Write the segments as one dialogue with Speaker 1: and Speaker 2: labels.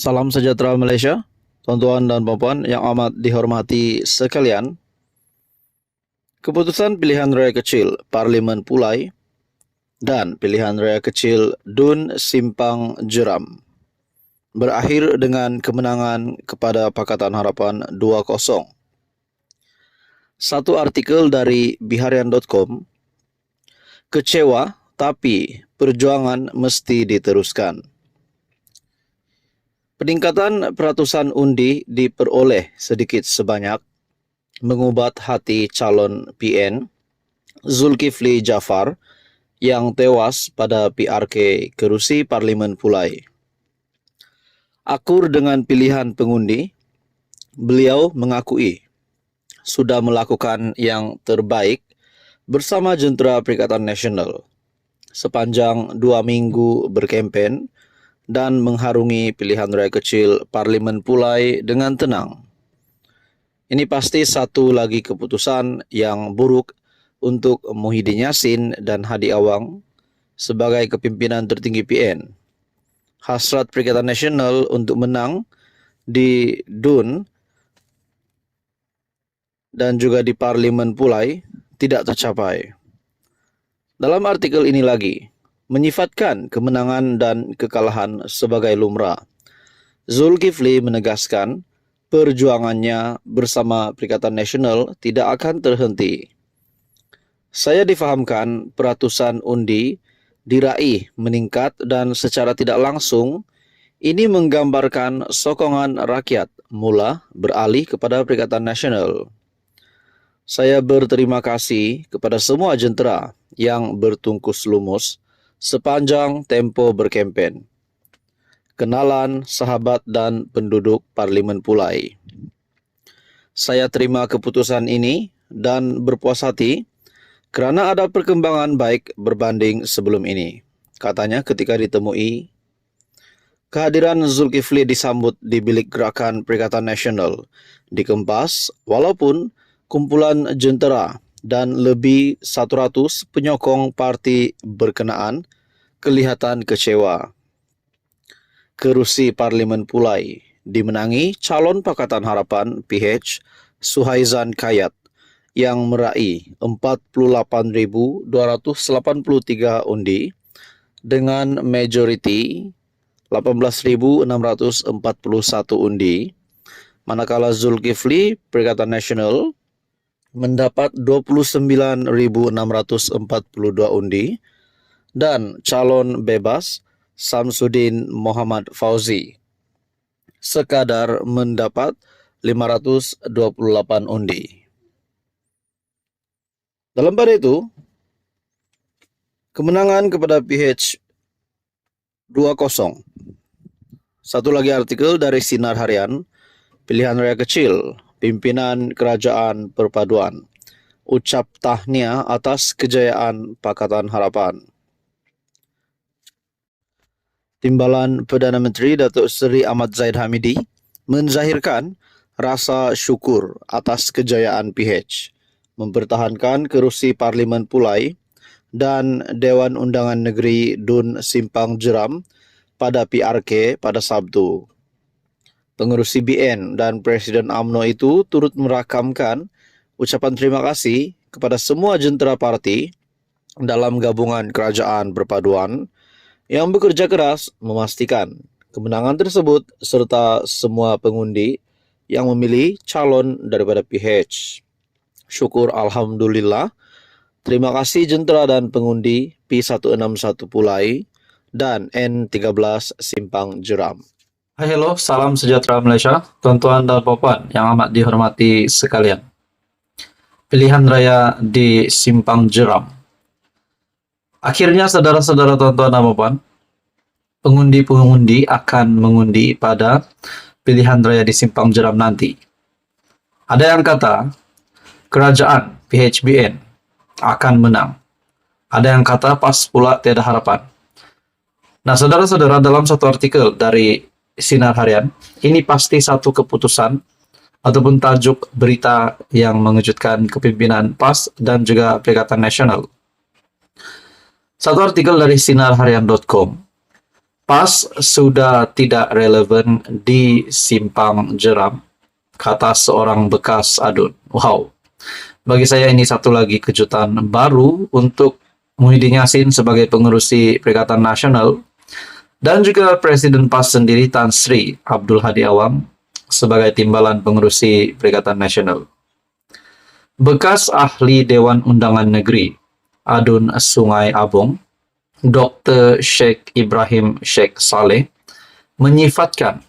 Speaker 1: Salam sejahtera Malaysia, tuan-tuan dan puan-puan yang amat dihormati sekalian. Keputusan pilihan raya kecil Parlimen Pulai dan pilihan raya kecil Dun Simpang Jeram berakhir dengan kemenangan kepada Pakatan Harapan 2-0. Satu artikel dari biharian.com, kecewa tapi perjuangan mesti diteruskan. Peningkatan peratusan undi diperoleh sedikit sebanyak mengubat hati calon PN Zulkifli Jaafar yang tewas pada PRK kerusi Parlimen Pulai. Akur dengan pilihan pengundi, beliau mengakui sudah melakukan yang terbaik bersama Jentera Perikatan Nasional sepanjang 2 minggu berkempen dan mengharungi pilihan raya kecil Parlimen Pulai dengan tenang. Ini pasti satu lagi keputusan yang buruk untuk Muhyiddin Yassin dan Hadi Awang sebagai kepimpinan tertinggi PN. Hasrat Perikatan Nasional untuk menang di Dun dan juga di Parlimen Pulai tidak tercapai. Dalam artikel ini lagi, menyifatkan kemenangan dan kekalahan sebagai lumrah. Zulkifli menegaskan perjuangannya bersama Perikatan Nasional tidak akan terhenti. Saya difahamkan peratusan undi diraih meningkat dan secara tidak langsung ini menggambarkan sokongan rakyat mula beralih kepada Perikatan Nasional. Saya berterima kasih kepada semua jentera yang bertungkus lumus sepanjang tempo berkempen. Kenalan, sahabat dan penduduk Parlimen Pulai. Saya terima keputusan ini dan berpuas hati kerana ada perkembangan baik berbanding sebelum ini, katanya ketika ditemui. Kehadiran Zulkifli disambut di bilik gerakan Perikatan Nasional dikempas walaupun kumpulan jentera dan lebih 100 penyokong parti berkenaan kelihatan kecewa. Kerusi Parlimen Pulai dimenangi calon Pakatan Harapan PH Suhaizan Kayat yang meraih 48.283 undi dengan majoriti 18.641 undi, manakala Zulkifli Perikatan Nasional mendapat 29.642 undi dan calon bebas Samsudin Muhammad Fauzi sekadar mendapat 528 undi. Dalam pada itu, kemenangan kepada PH 2-0. Satu lagi artikel dari Sinar Harian, pilihan raya kecil, pimpinan kerajaan perpaduan, ucap tahniah atas kejayaan Pakatan Harapan. Timbalan Perdana Menteri Datuk Seri Ahmad Zahid Hamidi menzahirkan rasa syukur atas kejayaan PH mempertahankan kerusi Parlimen Pulai dan Dewan Undangan Negeri Dun Simpang Jeram pada PRK pada Sabtu. Pengerusi BN dan Presiden UMNO itu turut merakamkan ucapan terima kasih kepada semua jentera parti dalam gabungan kerajaan perpaduan yang bekerja keras memastikan kemenangan tersebut serta semua pengundi yang memilih calon daripada PH. Syukur Alhamdulillah. Terima kasih jentera dan pengundi P161 Pulai dan N13 Simpang Jeram.
Speaker 2: Hai, hello, salam sejahtera Malaysia, tuan-tuan dan puan yang amat dihormati sekalian. Pilihan raya di Simpang Jeram. Akhirnya saudara-saudara, tuan-tuan dan puan, pengundi-pengundi akan mengundi pada pilihan raya di Simpang Jeram nanti. Ada yang kata kerajaan PHBN akan menang. Ada yang kata pas pula tiada harapan. Nah, saudara-saudara, dalam satu artikel dari Sinar Harian, ini pasti satu keputusan ataupun tajuk berita yang mengejutkan kepimpinan PAS dan juga Perikatan Nasional. Satu artikel dari sinarharian.com, PAS sudah tidak relevan di Simpang Jeram, kata seorang bekas adun. Wow, bagi saya ini satu lagi kejutan baru untuk Muhyiddin Yassin sebagai pengerusi Perikatan Nasional dan juga Presiden PAS sendiri Tan Sri Abdul Hadi Awang sebagai timbalan pengerusi Perikatan Nasional. Bekas ahli Dewan Undangan Negeri Adun Sungai Abong, Dr. Sheikh Ibrahim Sheikh Saleh, menyifatkan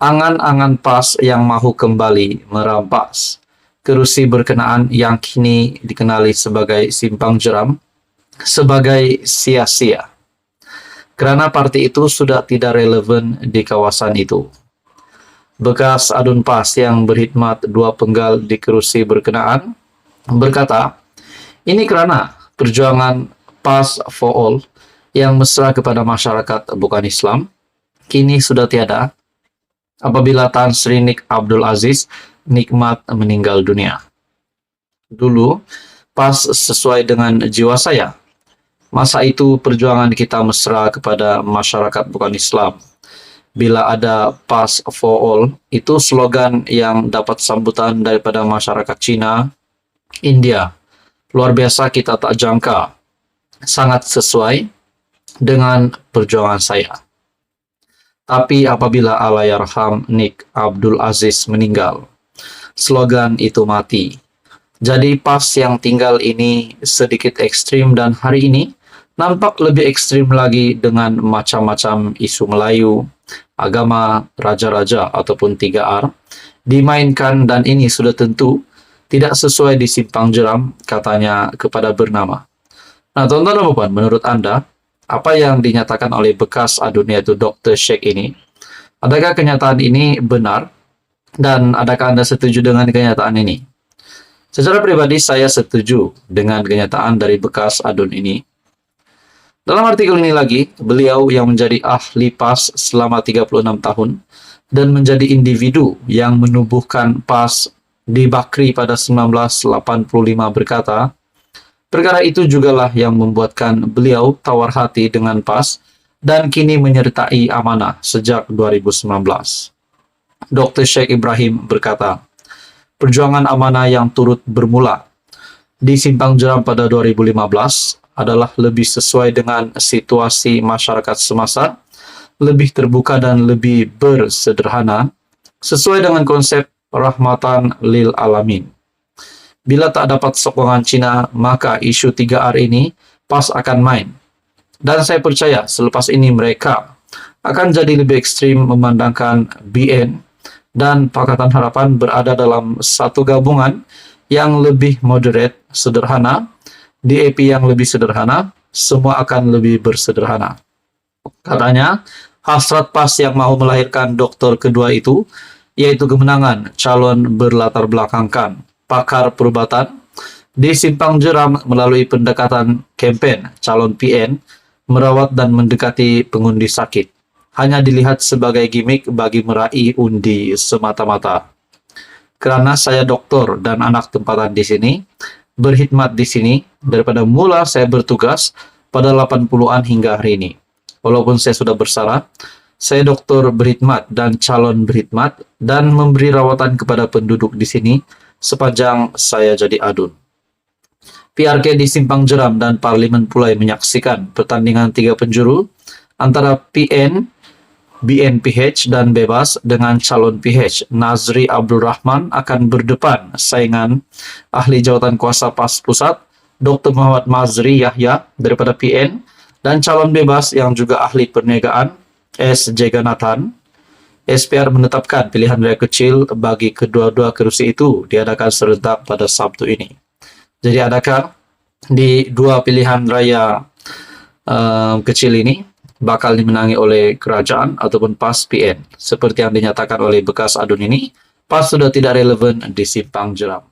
Speaker 2: angan-angan PAS yang mahu kembali merampas kerusi berkenaan yang kini dikenali sebagai Simpang Jeram sebagai sia-sia, kerana parti itu sudah tidak relevan di kawasan itu. Bekas adun PAS yang berkhidmat 2 penggal di kerusi berkenaan berkata, ini kerana perjuangan PAS for All yang mesra kepada masyarakat bukan Islam kini sudah tiada apabila Tan Sri Nik Abdul Aziz Nikmat meninggal dunia. Dulu, PAS sesuai dengan jiwa saya. Masa itu perjuangan kita mesra kepada masyarakat bukan Islam. Bila ada PAS for All, itu slogan yang dapat sambutan daripada masyarakat Cina, India. Luar biasa, kita tak jangka. Sangat sesuai dengan perjuangan saya. Tapi apabila Allahyarham Nik Abdul Aziz meninggal, slogan itu mati. Jadi PAS yang tinggal ini sedikit ekstrim dan hari ini nampak lebih ekstrim lagi dengan macam-macam isu Melayu, agama, raja-raja ataupun 3R dimainkan dan ini sudah tentu tidak sesuai di Simpang Jeram, katanya kepada bernama. Nah, tuan-tuan dan puan, menurut Anda, apa yang dinyatakan oleh bekas adun yaitu Dr. Sheikh ini, adakah kenyataan ini benar? Dan adakah Anda setuju dengan kenyataan ini? Secara pribadi, saya setuju dengan kenyataan dari bekas adun ini. Dalam artikel ini lagi, beliau yang menjadi ahli PAS selama 36 tahun dan menjadi individu yang menubuhkan PAS di Bakri pada 1985 berkata, perkara itu jugalah yang membuatkan beliau tawar hati dengan PAS dan kini menyertai amanah sejak 2019. Dr. Sheikh Ibrahim berkata, perjuangan amanah yang turut bermula di Simpang Jeram pada 2015 adalah lebih sesuai dengan situasi masyarakat semasa, lebih terbuka dan lebih bersederhana, sesuai dengan konsep rahmatan lil alamin. Bila tak dapat sokongan Cina, maka isu 3R ini PAS akan main. Dan saya percaya selepas ini mereka akan jadi lebih ekstrim memandangkan BN dan Pakatan Harapan berada dalam satu gabungan yang lebih moderate, sederhana, DAP yang lebih sederhana, semua akan lebih bersederhana. Katanya, hasrat PAS yang mau melahirkan doktor kedua itu, yaitu kemenangan calon berlatar belakangkan pakar perubatan di Simpang Jeram melalui pendekatan kempen calon PN merawat dan mendekati pengundi sakit hanya dilihat sebagai gimmick bagi meraih undi semata-mata. Kerana saya doktor dan anak tempatan di sini, berkhidmat di sini daripada mula saya bertugas pada 80-an hingga hari ini. Walaupun saya sudah bersara, saya doktor berkhidmat dan calon berkhidmat dan memberi rawatan kepada penduduk di sini sepanjang saya jadi adun. PRK di Simpang Jeram dan Parlimen Pulai menyaksikan pertandingan 3 penjuru antara PN, BNPH dan Bebas dengan calon PH Nazri Abdul Rahman akan berdepan saingan ahli jawatan kuasa PAS Pusat Dr. Muhammad Mazri Yahya daripada PN dan calon Bebas yang juga ahli perniagaan S. Jeganathan. SPR menetapkan pilihan raya kecil bagi kedua-dua kerusi itu diadakan serentak pada Sabtu ini. Jadi adakah di dua pilihan raya kecil ini bakal dimenangi oleh kerajaan ataupun PAS PN? Seperti yang dinyatakan oleh bekas adun ini, PAS sudah tidak relevan di Simpang Jeram.